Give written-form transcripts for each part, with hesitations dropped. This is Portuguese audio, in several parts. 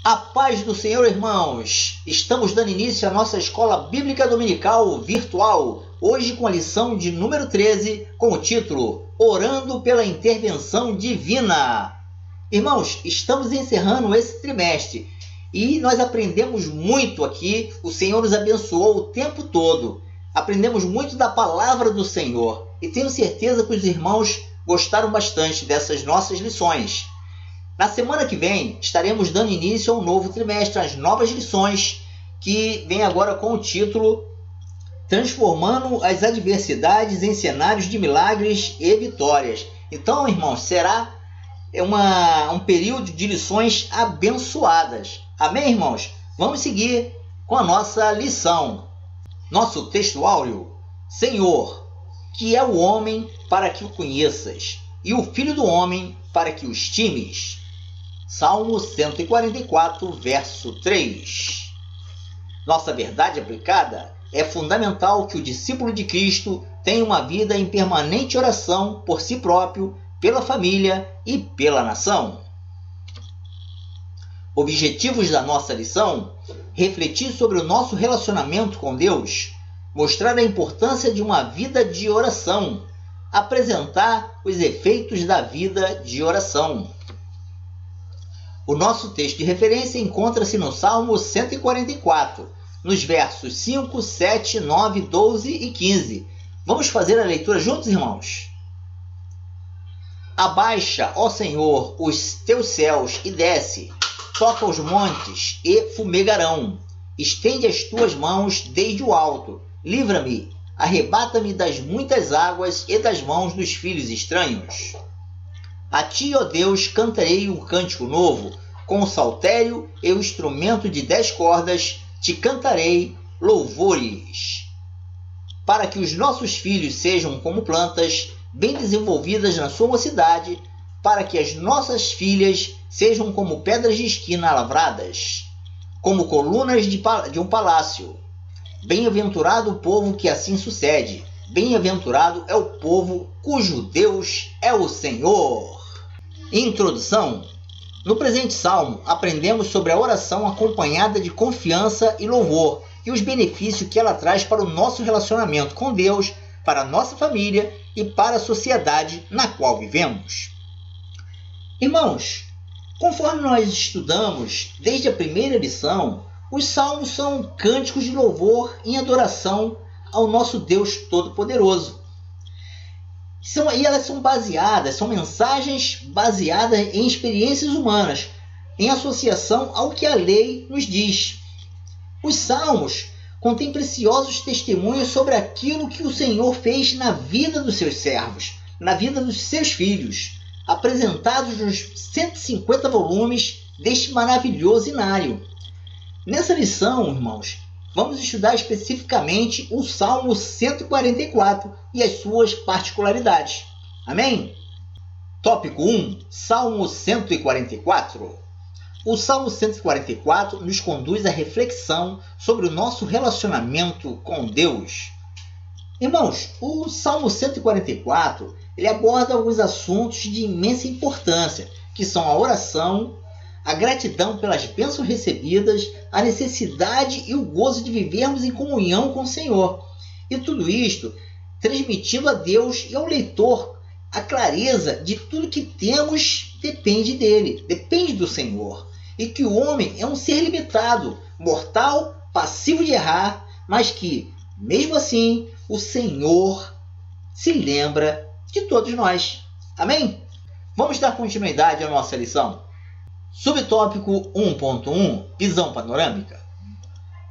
A paz do Senhor, irmãos! Estamos dando início à nossa Escola Bíblica Dominical virtual, hoje com a lição de número 13, com o título Orando pela Intervenção Divina. Irmãos, estamos encerrando esse trimestre e nós aprendemos muito aqui, o Senhor nos abençoou o tempo todo. Aprendemos muito da palavra do Senhor e tenho certeza que os irmãos gostaram bastante dessas nossas lições. Na semana que vem, estaremos dando início a um novo trimestre, às novas lições, que vem agora com o título Transformando as Adversidades em Cenários de Milagres e Vitórias. Então, irmãos, será um período de lições abençoadas. Amém, irmãos? Vamos seguir com a nossa lição. Nosso texto áureo: Senhor, que é o homem para que o conheças, e o filho do homem para que o estimes. Salmo 144, verso 3. Nossa verdade aplicada: é fundamental que o discípulo de Cristo tenha uma vida em permanente oração por si próprio, pela família e pela nação. Objetivos da nossa lição: refletir sobre o nosso relacionamento com Deus, mostrar a importância de uma vida de oração, apresentar os efeitos da vida de oração. O nosso texto de referência encontra-se no Salmo 144, nos versos 5, 7, 9, 12 e 15. Vamos fazer a leitura juntos, irmãos? Abaixa, ó Senhor, os teus céus e desce, toca os montes e fumegarão. Estende as tuas mãos desde o alto, livra-me, arrebata-me das muitas águas e das mãos dos filhos estranhos. A ti, ó Deus, cantarei um cântico novo, com o saltério e o instrumento de 10 cordas, te cantarei louvores. Para que os nossos filhos sejam como plantas, bem desenvolvidas na sua mocidade, para que as nossas filhas sejam como pedras de esquina lavradas, como colunas de um palácio. Bem-aventurado o povo que assim sucede, bem-aventurado é o povo cujo Deus é o Senhor. Introdução. No presente salmo, aprendemos sobre a oração acompanhada de confiança e louvor e os benefícios que ela traz para o nosso relacionamento com Deus, para a nossa família e para a sociedade na qual vivemos. Irmãos, conforme nós estudamos desde a primeira lição, os salmos são cânticos de louvor em adoração ao nosso Deus Todo-Poderoso. E elas são mensagens baseadas em experiências humanas, em associação ao que a lei nos diz. Os salmos contêm preciosos testemunhos sobre aquilo que o Senhor fez na vida dos seus servos, na vida dos seus filhos, apresentados nos 150 volumes deste maravilhoso inário. Nessa lição, irmãos, vamos estudar especificamente o Salmo 144 e as suas particularidades. Amém? Tópico 1. Salmo 144. O Salmo 144 nos conduz à reflexão sobre o nosso relacionamento com Deus. Irmãos, o Salmo 144 ele aborda alguns assuntos de imensa importância, que são a oração, a gratidão pelas bênçãos recebidas, a necessidade e o gozo de vivermos em comunhão com o Senhor. E tudo isto transmitindo a Deus e ao leitor a clareza de tudo que temos depende dele, depende do Senhor. E que o homem é um ser limitado, mortal, passivo de errar, mas que, mesmo assim, o Senhor se lembra de todos nós. Amém? Vamos dar continuidade à nossa lição. Subtópico 1.1 Visão panorâmica.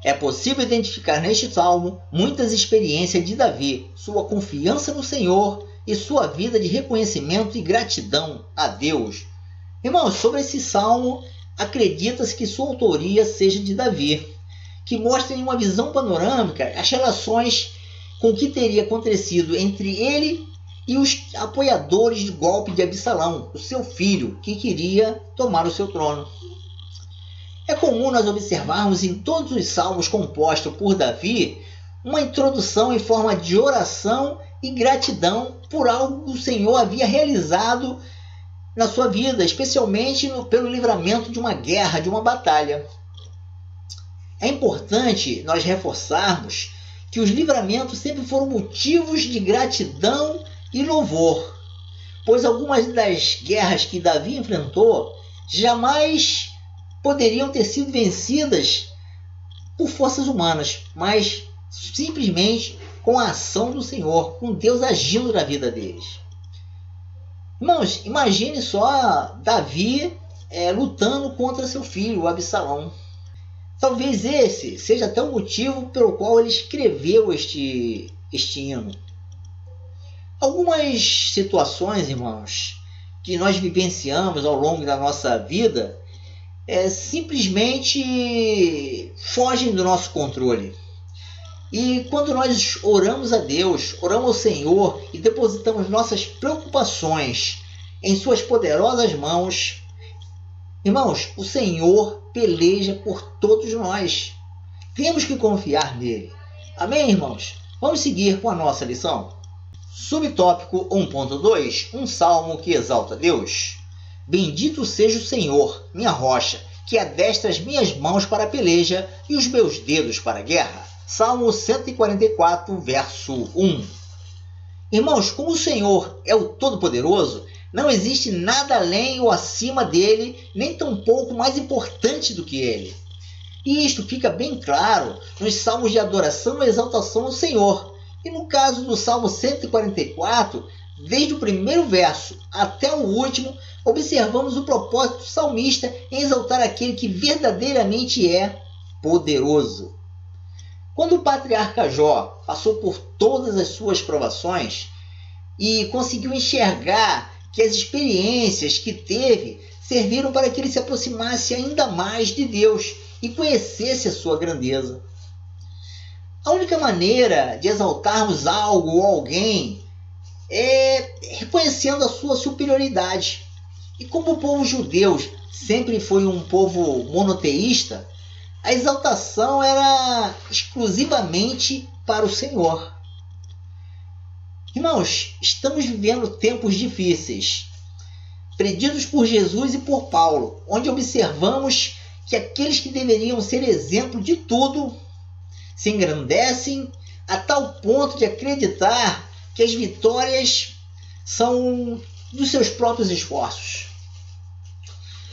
É possível identificar neste salmo muitas experiências de Davi, sua confiança no Senhor e sua vida de reconhecimento e gratidão a Deus. Irmãos, sobre esse salmo, acredita-se que sua autoria seja de Davi, que mostra em uma visão panorâmica as relações com o que teria acontecido entre ele e os apoiadores do golpe de Absalão, o seu filho, que queria tomar o seu trono. É comum nós observarmos em todos os salmos compostos por Davi uma introdução em forma de oração e gratidão por algo que o Senhor havia realizado na sua vida, especialmente pelo livramento de uma guerra, de uma batalha. É importante nós reforçarmos que os livramentos sempre foram motivos de gratidão e louvor, pois algumas das guerras que Davi enfrentou jamais poderiam ter sido vencidas por forças humanas, mas simplesmente com a ação do Senhor, com Deus agindo na vida deles. Irmãos, imagine só Davi lutando contra seu filho, Absalão. Talvez esse seja até o motivo pelo qual ele escreveu este hino. Algumas situações, irmãos, que nós vivenciamos ao longo da nossa vida simplesmente fogem do nosso controle. E quando nós oramos a Deus, oramos ao Senhor e depositamos nossas preocupações em suas poderosas mãos, irmãos, o Senhor peleja por todos nós. Temos que confiar nele. Amém, irmãos? Vamos seguir com a nossa lição. Subtópico 1.2, um salmo que exalta Deus. Bendito seja o Senhor, minha rocha, que adestra as minhas mãos para a peleja e os meus dedos para a guerra. Salmo 144, verso 1. Irmãos, como o Senhor é o Todo-Poderoso, não existe nada além ou acima dele, nem tampouco mais importante do que ele. E isto fica bem claro nos salmos de adoração e exaltação ao Senhor. E no caso do Salmo 144, desde o primeiro verso até o último, observamos o propósito do salmista em exaltar aquele que verdadeiramente é poderoso. Quando o patriarca Jó passou por todas as suas provações e conseguiu enxergar que as experiências que teve serviram para que ele se aproximasse ainda mais de Deus e conhecesse a sua grandeza. A única maneira de exaltarmos algo ou alguém é reconhecendo a sua superioridade. E como o povo judeu sempre foi um povo monoteísta, a exaltação era exclusivamente para o Senhor. Irmãos, estamos vivendo tempos difíceis, preditos por Jesus e por Paulo, onde observamos que aqueles que deveriam ser exemplo de tudo se engrandecem a tal ponto de acreditar que as vitórias são dos seus próprios esforços.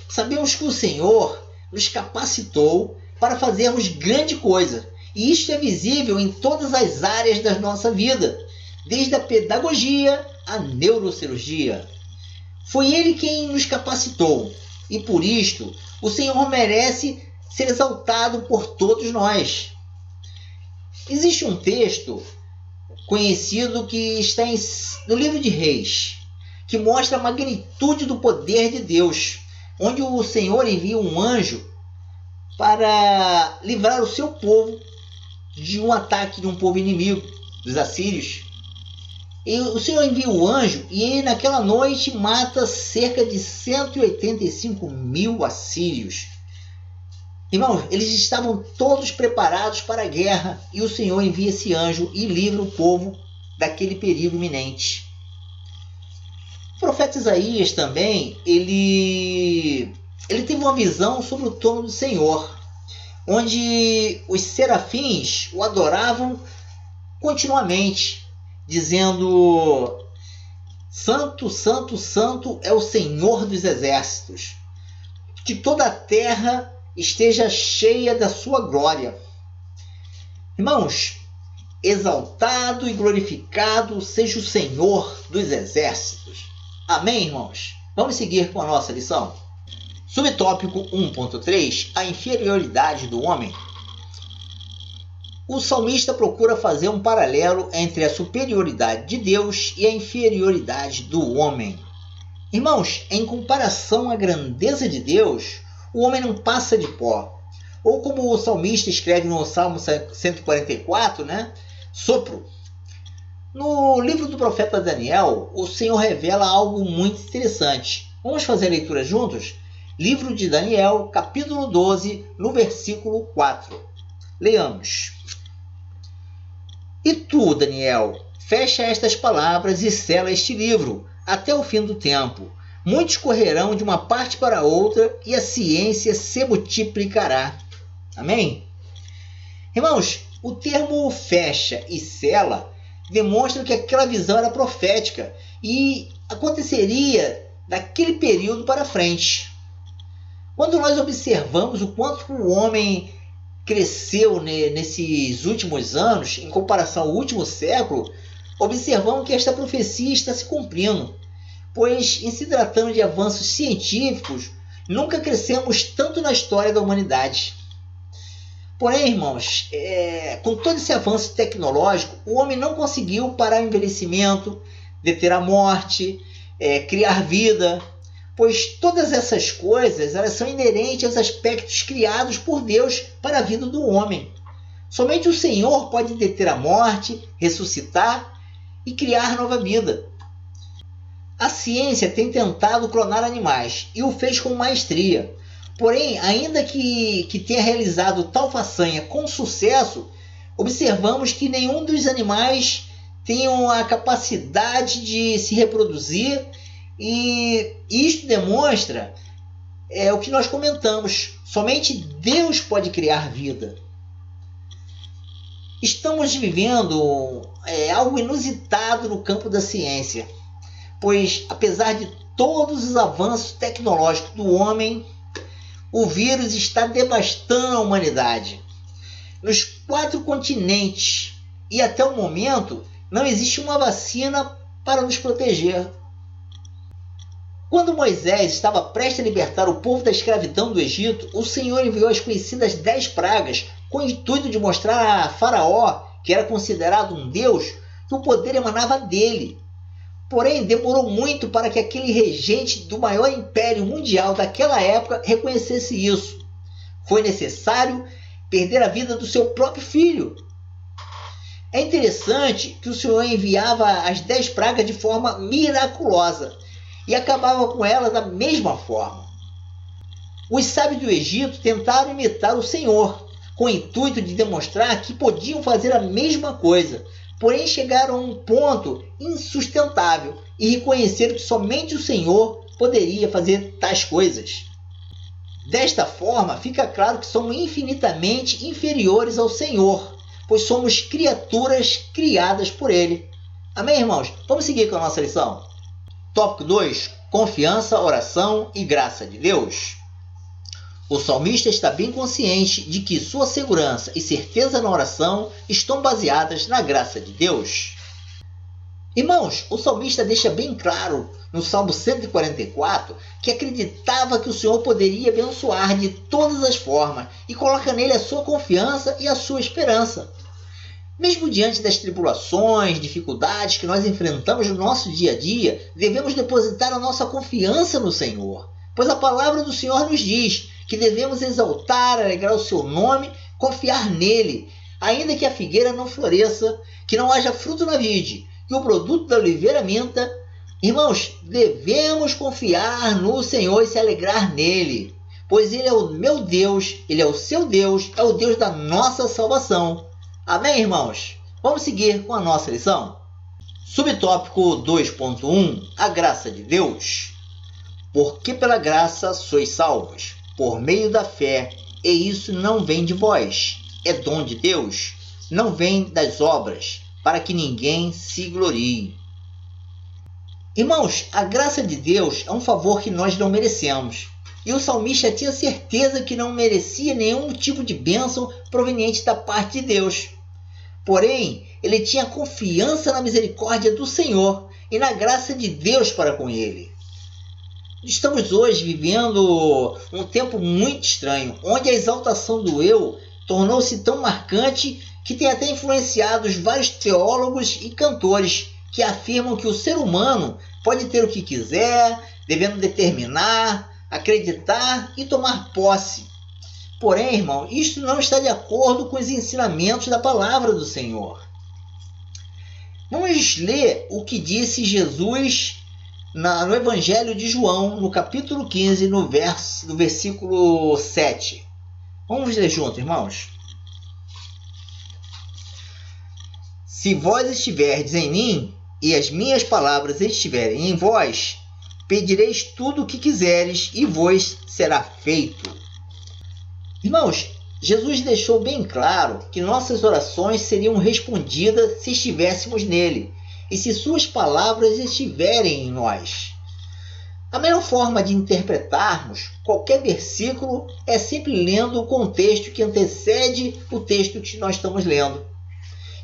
Sabemos que o Senhor nos capacitou para fazermos grande coisa, e isto é visível em todas as áreas da nossa vida, desde a pedagogia à neurocirurgia. Foi Ele quem nos capacitou, e por isto o Senhor merece ser exaltado por todos nós. Existe um texto conhecido que está no livro de Reis, que mostra a magnitude do poder de Deus, onde o Senhor envia um anjo para livrar o seu povo de um ataque de um povo inimigo, dos assírios. E o Senhor envia o anjo e ele naquela noite mata cerca de 185 mil assírios. Irmãos, eles estavam todos preparados para a guerra e o Senhor envia esse anjo e livra o povo daquele perigo iminente. O profeta Isaías também, ele teve uma visão sobre o trono do Senhor, onde os serafins o adoravam continuamente, dizendo: Santo, Santo, Santo é o Senhor dos exércitos, que toda a terra esteja cheia da sua glória. Irmãos, exaltado e glorificado seja o Senhor dos exércitos. Amém, irmãos? Vamos seguir com a nossa lição. Subtópico 1.3, a inferioridade do homem. O salmista procura fazer um paralelo entre a superioridade de Deus e a inferioridade do homem. Irmãos, em comparação à grandeza de Deus, o homem não passa de pó. Ou como o salmista escreve no Salmo 144, sopro. No livro do profeta Daniel, o Senhor revela algo muito interessante. Vamos fazer a leitura juntos? Livro de Daniel, capítulo 12, no versículo 4. Leamos. E tu, Daniel, fecha estas palavras e sela este livro, até o fim do tempo, Muitos correrão de uma parte para outra e a ciência se multiplicará. Amém? Irmãos, o termo fecha e cela demonstra que aquela visão era profética e aconteceria daquele período para frente. Quando nós observamos o quanto o homem cresceu nesses últimos anos, em comparação ao último século, observamos que esta profecia está se cumprindo, pois, em se tratando de avanços científicos, nunca crescemos tanto na história da humanidade. Porém, irmãos, com todo esse avanço tecnológico, o homem não conseguiu parar o envelhecimento, deter a morte, criar vida, pois todas essas coisas elas são inerentes aos aspectos criados por Deus para a vida do homem. Somente o Senhor pode deter a morte, ressuscitar e criar nova vida. A ciência tem tentado clonar animais e o fez com maestria. Porém, ainda que tenha realizado tal façanha com sucesso, observamos que nenhum dos animais tem a capacidade de se reproduzir, e isto demonstra o que nós comentamos. Somente Deus pode criar vida. Estamos vivendo algo inusitado no campo da ciência, pois apesar de todos os avanços tecnológicos do homem, o vírus está devastando a humanidade. Nos 4 continentes e até o momento não existe uma vacina para nos proteger. Quando Moisés estava prestes a libertar o povo da escravidão do Egito, o Senhor enviou as conhecidas 10 pragas com o intuito de mostrar a Faraó, que era considerado um deus, que o poder emanava dele. Porém, demorou muito para que aquele regente do maior império mundial daquela época reconhecesse isso. Foi necessário perder a vida do seu próprio filho. É interessante que o Senhor enviava as 10 pragas de forma miraculosa e acabava com elas da mesma forma. Os sábios do Egito tentaram imitar o Senhor, com o intuito de demonstrar que podiam fazer a mesma coisa, porém chegaram a um ponto insustentável e reconheceram que somente o Senhor poderia fazer tais coisas. Desta forma, fica claro que somos infinitamente inferiores ao Senhor, pois somos criaturas criadas por Ele. Amém, irmãos? Vamos seguir com a nossa lição. Tópico 2. Confiança, oração e graça de Deus. O salmista está bem consciente de que sua segurança e certeza na oração estão baseadas na graça de Deus. Irmãos, o salmista deixa bem claro no Salmo 144 que acreditava que o Senhor poderia abençoar de todas as formas e coloca nele a sua confiança e a sua esperança. Mesmo diante das tribulações, dificuldades que nós enfrentamos no nosso dia a dia, devemos depositar a nossa confiança no Senhor, pois a palavra do Senhor nos diz que devemos exaltar, alegrar o seu nome, confiar nele, ainda que a figueira não floresça, que não haja fruto na vide, que o produto da oliveira minta. Irmãos, devemos confiar no Senhor e se alegrar nele, pois Ele é o meu Deus, Ele é o seu Deus, é o Deus da nossa salvação. Amém, irmãos? Vamos seguir com a nossa lição. Subtópico 2.1. A graça de Deus. Porque pela graça sois salvos, por meio da fé, e isso não vem de vós, é dom de Deus, não vem das obras, para que ninguém se glorie. Irmãos, a graça de Deus é um favor que nós não merecemos. E o salmista tinha certeza que não merecia nenhum tipo de bênção proveniente da parte de Deus. Porém, ele tinha confiança na misericórdia do Senhor e na graça de Deus para com ele. Estamos hoje vivendo um tempo muito estranho, onde a exaltação do eu tornou-se tão marcante que tem até influenciado os vários teólogos e cantores que afirmam que o ser humano pode ter o que quiser, devendo determinar, acreditar e tomar posse. Porém, irmão, isto não está de acordo com os ensinamentos da palavra do Senhor. Vamos ler o que disse Jesus no Evangelho de João, no capítulo 15, no versículo 7. Vamos ler juntos, irmãos. Se vós estiverdes em mim, e as minhas palavras estiverem em vós, pedireis tudo o que quiseres e vos será feito. Irmãos, Jesus deixou bem claro que nossas orações seriam respondidas se estivéssemos nele e se suas palavras estiverem em nós. A melhor forma de interpretarmos qualquer versículo é sempre lendo o contexto que antecede o texto que nós estamos lendo.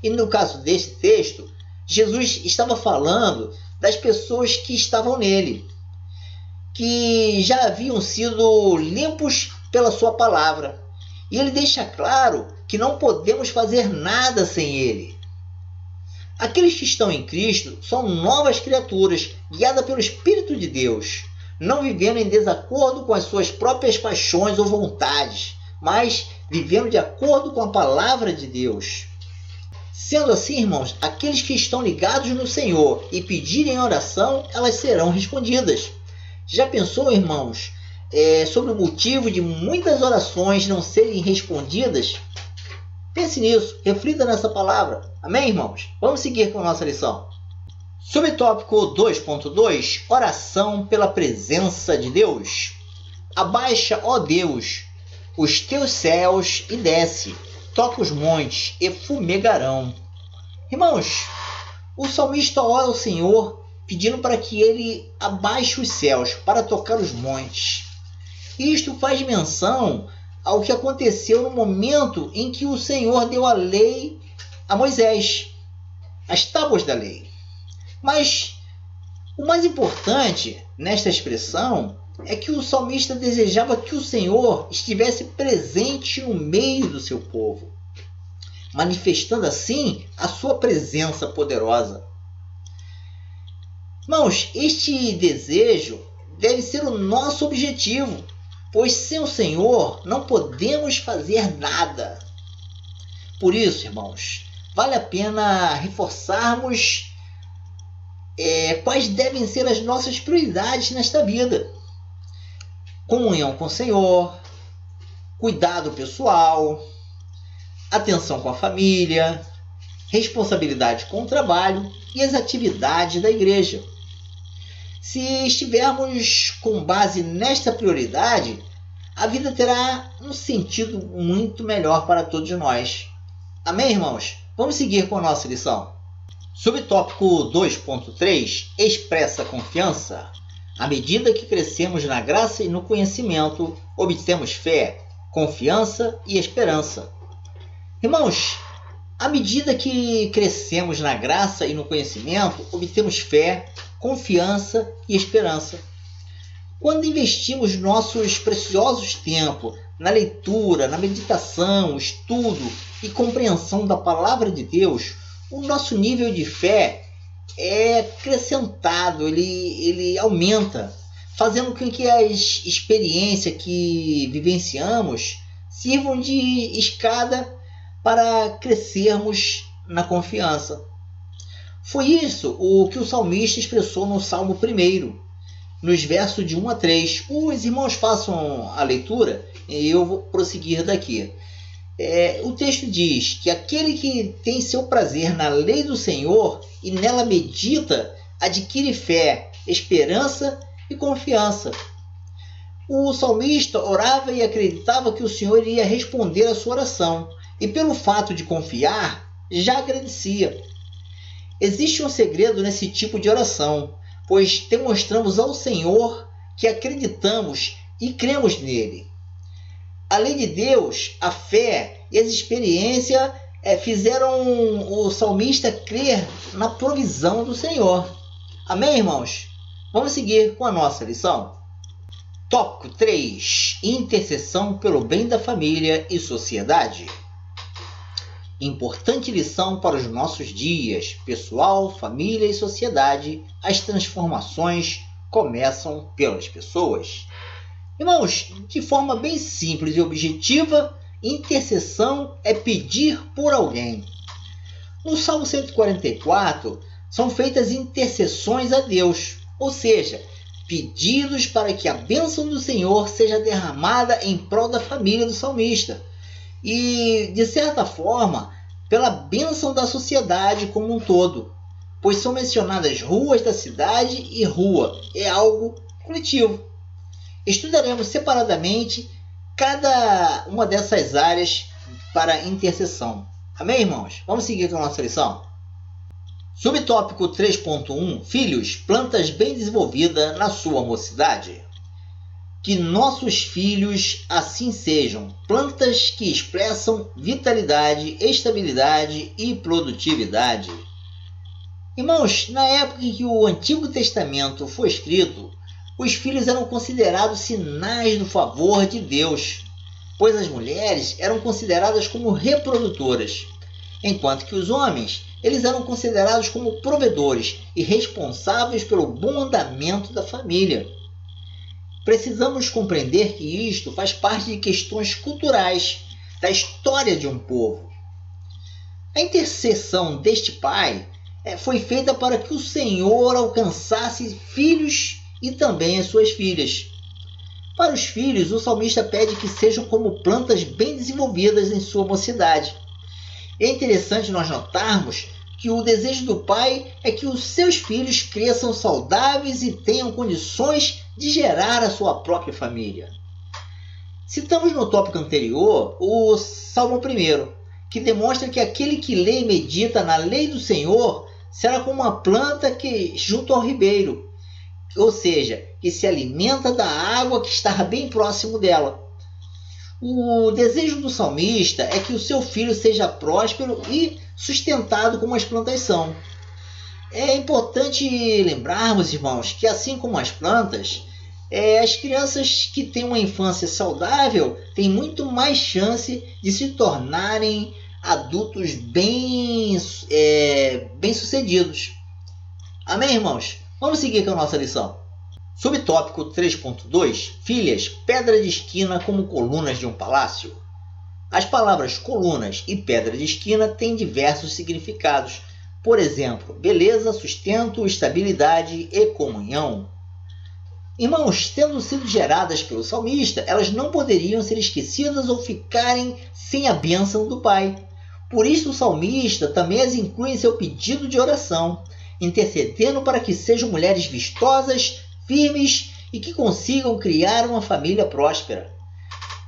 E no caso deste texto, Jesus estava falando das pessoas que estavam nele, que já haviam sido limpos pela sua palavra. E ele deixa claro que não podemos fazer nada sem ele. Aqueles que estão em Cristo são novas criaturas, guiadas pelo Espírito de Deus, não vivendo em desacordo com as suas próprias paixões ou vontades, mas vivendo de acordo com a palavra de Deus. Sendo assim, irmãos, aqueles que estão ligados no Senhor e pedirem oração, elas serão respondidas. Já pensou, irmãos, sobre o motivo de muitas orações não serem respondidas? Pense nisso, reflita nessa palavra. Amém, irmãos? Vamos seguir com a nossa lição. Subtópico 2.2, oração pela presença de Deus. Abaixa, ó Deus, os teus céus e desce, toca os montes e fumegarão. Irmãos, o salmista ora ao Senhor pedindo para que ele abaixe os céus para tocar os montes. Isto faz menção ao que aconteceu no momento em que o Senhor deu a lei a Moisés, as tábuas da lei. Mas o mais importante nesta expressão é que o salmista desejava que o Senhor estivesse presente no meio do seu povo, manifestando assim a sua presença poderosa. Irmãos, este desejo deve ser o nosso objetivo, pois sem o Senhor não podemos fazer nada. Por isso, irmãos, vale a pena reforçarmos quais devem ser as nossas prioridades nesta vida. Comunhão com o Senhor, cuidado pessoal, atenção com a família, responsabilidade com o trabalho e as atividades da igreja. Se estivermos com base nesta prioridade, a vida terá um sentido muito melhor para todos nós. Amém, irmãos? Vamos seguir com a nossa lição. Subtópico 2.3, expressa confiança. À medida que crescemos na graça e no conhecimento, obtemos fé, confiança e esperança. Irmãos, à medida que crescemos na graça e no conhecimento, obtemos fé, confiança e esperança. Quando investimos nossos preciosos tempos na leitura, na meditação, estudo e compreensão da palavra de Deus, o nosso nível de fé é acrescentado, ele aumenta, fazendo com que as experiências que vivenciamos sirvam de escada para crescermos na confiança. Foi isso o que o salmista expressou no Salmo 1, nos versos de 1 a 3. Os irmãos façam a leitura e eu vou prosseguir daqui. O texto diz que aquele que tem seu prazer na lei do Senhor e nela medita, adquire fé, esperança e confiança. O salmista orava e acreditava que o Senhor iria responder a sua oração, e pelo fato de confiar, já agradecia. Existe um segredo nesse tipo de oração, pois demonstramos ao Senhor que acreditamos e cremos nele. A lei de Deus, a fé e as experiências fizeram o salmista crer na provisão do Senhor. Amém, irmãos? Vamos seguir com a nossa lição. Tópico 3. Intercessão pelo bem da família e sociedade. Importante lição para os nossos dias. Pessoal, família e sociedade. As transformações começam pelas pessoas. Irmãos, de forma bem simples e objetiva, intercessão é pedir por alguém. No Salmo 144, são feitas intercessões a Deus, ou seja, pedidos para que a bênção do Senhor seja derramada em prol da família do salmista e, de certa forma, pela bênção da sociedade como um todo, pois são mencionadas ruas da cidade e rua, é algo coletivo. Estudaremos separadamente cada uma dessas áreas para intercessão. Amém, irmãos? Vamos seguir com a nossa lição? Subtópico 3.1 Filhos, plantas bem desenvolvidas na sua mocidade. Que nossos filhos assim sejam, plantas que expressam vitalidade, estabilidade e produtividade. Irmãos, na época em que o Antigo Testamento foi escrito, os filhos eram considerados sinais do favor de Deus, pois as mulheres eram consideradas como reprodutoras, enquanto que os homens eles eram considerados como provedores e responsáveis pelo bom andamento da família. Precisamos compreender que isto faz parte de questões culturais, da história de um povo. A intercessão deste pai foi feita para que o Senhor alcançasse filhos e também as suas filhas. Para os filhos, o salmista pede que sejam como plantas bem desenvolvidas em sua mocidade. É interessante nós notarmos que o desejo do pai é que os seus filhos cresçam saudáveis e tenham condições de gerar a sua própria família. Citamos no tópico anterior o Salmo 1, que demonstra que aquele que lê e medita na lei do Senhor será como uma planta que junto ao ribeiro, ou seja, que se alimenta da água que está bem próximo dela. O desejo do salmista é que o seu filho seja próspero e sustentado como as plantas são. É importante lembrarmos, irmãos, que assim como as plantas, as crianças que têm uma infância saudável têm muito mais chance de se tornarem adultos bem-sucedidos. Amém, irmãos? Vamos seguir com a nossa lição. Subtópico 3.2 Filhas, pedra de esquina como colunas de um palácio. As palavras colunas e pedra de esquina têm diversos significados. Por exemplo, beleza, sustento, estabilidade e comunhão. Irmãos, tendo sido geradas pelo salmista, elas não poderiam ser esquecidas ou ficarem sem a bênção do Pai. Por isso o salmista também as inclui em seu pedido de oração, intercedendo para que sejam mulheres vistosas, firmes e que consigam criar uma família próspera.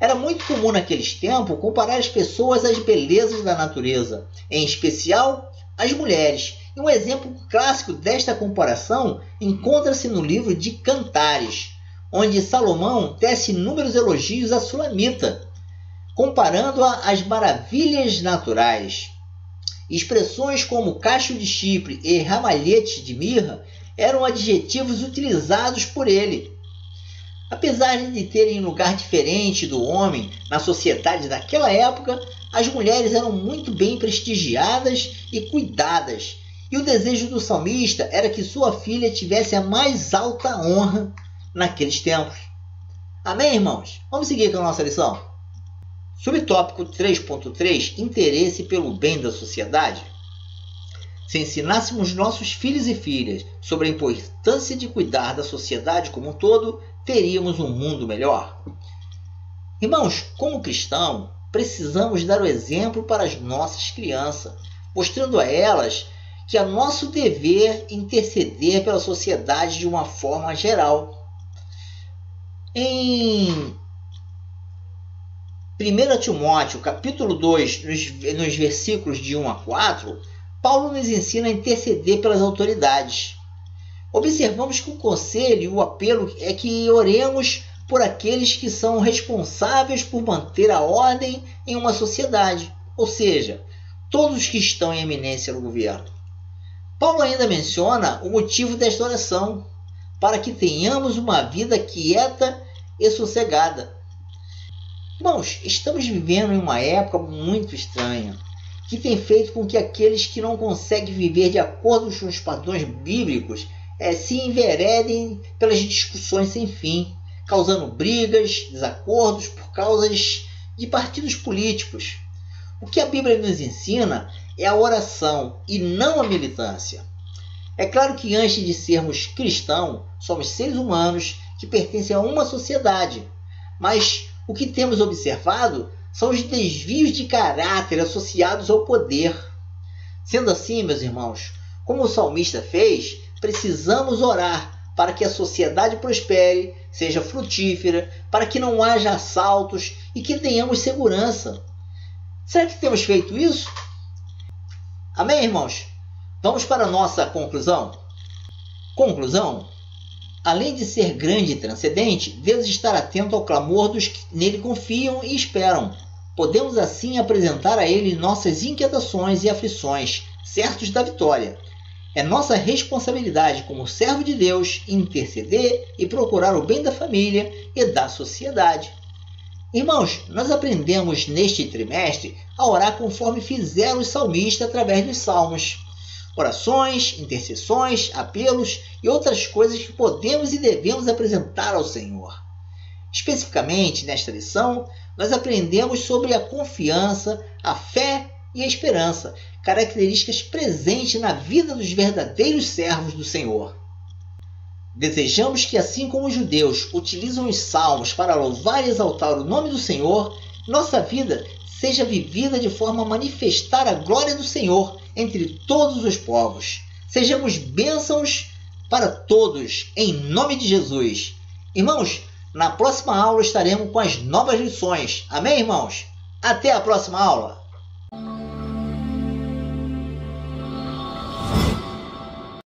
Era muito comum naqueles tempos comparar as pessoas às belezas da natureza, em especial as mulheres. E um exemplo clássico desta comparação encontra-se no livro de Cantares, onde Salomão tece inúmeros elogios à Sulamita, comparando-a às maravilhas naturais. Expressões como cacho de chipre e ramalhete de mirra eram adjetivos utilizados por ele. Apesar de terem lugar diferente do homem na sociedade daquela época, as mulheres eram muito bem prestigiadas e cuidadas, e o desejo do salmista era que sua filha tivesse a mais alta honra naqueles tempos. Amém, irmãos? Vamos seguir com a nossa lição. Subtópico 3.3 Interesse pelo bem da sociedade. Se ensinássemos nossos filhos e filhas sobre a importância de cuidar da sociedade como um todo, teríamos um mundo melhor. Irmãos, como cristão, precisamos dar o exemplo para as nossas crianças, mostrando a elas que é nosso dever interceder pela sociedade de uma forma geral. Em 1 Timóteo, capítulo 2, nos versículos de 1 a 4, Paulo nos ensina a interceder pelas autoridades. Observamos que o conselho e o apelo é que oremos por aqueles que são responsáveis por manter a ordem em uma sociedade, ou seja, todos que estão em eminência no governo. Paulo ainda menciona o motivo desta oração, para que tenhamos uma vida quieta e sossegada. Irmãos, estamos vivendo em uma época muito estranha, que tem feito com que aqueles que não conseguem viver de acordo com os padrões bíblicos se enveredem pelas discussões sem fim, causando brigas, desacordos por causas de partidos políticos. O que a Bíblia nos ensina é a oração e não a militância. É claro que antes de sermos cristãos, somos seres humanos que pertencem a uma sociedade, mas o que temos observado são os desvios de caráter associados ao poder. Sendo assim, meus irmãos, como o salmista fez, precisamos orar para que a sociedade prospere, seja frutífera, para que não haja assaltos e que tenhamos segurança. Será que temos feito isso? Amém, irmãos? Vamos para a nossa conclusão. Conclusão: além de ser grande e transcendente, Deus está atento ao clamor dos que nele confiam e esperam. Podemos assim apresentar a Ele nossas inquietações e aflições, certos da vitória. É nossa responsabilidade como servo de Deus interceder e procurar o bem da família e da sociedade. Irmãos, nós aprendemos neste trimestre a orar conforme fizeram os salmistas através dos salmos. Orações, intercessões, apelos e outras coisas que podemos e devemos apresentar ao Senhor. Especificamente nesta lição, nós aprendemos sobre a confiança, a fé e a esperança, características presentes na vida dos verdadeiros servos do Senhor. Desejamos que, assim como os judeus utilizam os salmos para louvar e exaltar o nome do Senhor, nossa vida seja vivida de forma a manifestar a glória do Senhor entre todos os povos. Sejamos bênçãos para todos, em nome de Jesus. Irmãos, na próxima aula estaremos com as novas lições. Amém, irmãos? Até a próxima aula!